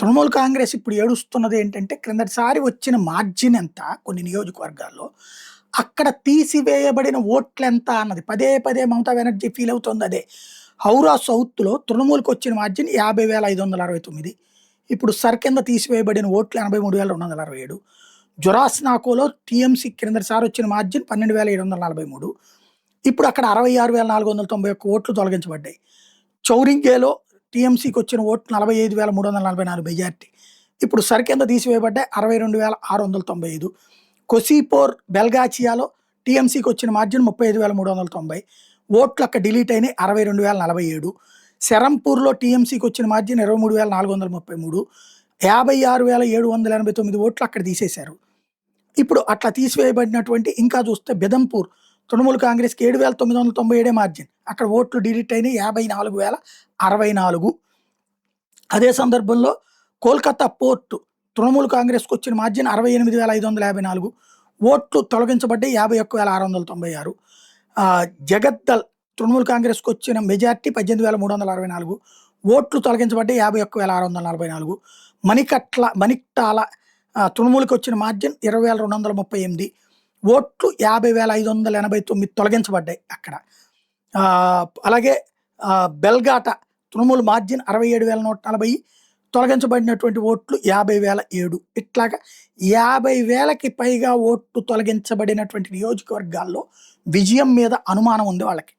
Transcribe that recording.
తృణమూల్ కాంగ్రెస్ ఇప్పుడు ఏడుస్తున్నది ఏంటంటే, క్రిందటిసారి వచ్చిన మార్జిన్ ఎంత కొన్ని నియోజకవర్గాల్లో, అక్కడ తీసివేయబడిన ఓట్లెంత అన్నది పదే పదే మమతా బెనర్జీ ఫీల్ అవుతోంది అదే. హౌరా సౌత్‌లో తృణమూల్‌కొచ్చిన మార్జిన్ 50,569. ఇప్పుడు సర్ కింద తీసివేయబడిన ఓట్లు 83,267. జొరాస్నాకోలో టీఎంసీ క్రిందటిసారి వచ్చిన మార్జిన్ 12,743. ఇప్పుడు అక్కడ 66,491 ఓట్లు తొలగించబడ్డాయి. చౌరింగేలో టీఎంసీకి వచ్చిన ఓట్లు 45,344 మెజార్టీ. ఇప్పుడు సర్ కింద తీసివేయబడ్డాయి 62,695. కొసిపోర్ బెల్గాచియాలో టీఎంసీకి వచ్చిన మార్జిన్ 35,390. ఓట్లు అక్కడ డిలీట్ అయినాయి 62,047. సెరంపూర్‌లో టీఎంసీకి వచ్చిన మార్జిన్ 23,433. 56,789 ఓట్లు అక్కడ తీసేశారు. ఇప్పుడు అట్లా తీసివేయబడినటువంటి ఇంకా చూస్తే బెదంపూర్ తృణమూల్ కాంగ్రెస్‌కి 7,997 మార్జిన్. అక్కడ ఓట్లు డిలీట్ అయినాయి 54,064. అదే సందర్భంలో కోల్‌కతా పోర్ట్ తృణమూల్ కాంగ్రెస్‌కి వచ్చిన మార్జిన్ 68,554. ఓట్లు తొలగించబడ్డాయి 51,696. జగద్దల్ తృణమూల్ కాంగ్రెస్‌కి వచ్చిన మెజార్టీ 18,364. ఓట్లు తొలగించబడ్డాయి 51,644. మణిక్టాల తృణమూల్‌కి వచ్చిన మార్జిన్ 20,238. ఓట్లు 50,589 తొలగించబడ్డాయి అక్కడ. అలాగే బెల్గాట తృణమూల్ మార్జిన్ 67,140. తొలగించబడినటువంటి ఓట్లు 50,007. ఇట్లాగా 50,000కి పైగా ఓట్లు తొలగించబడినటువంటి నియోజకవర్గాల్లో విజయం మీద అనుమానం ఉంది వాళ్ళకి.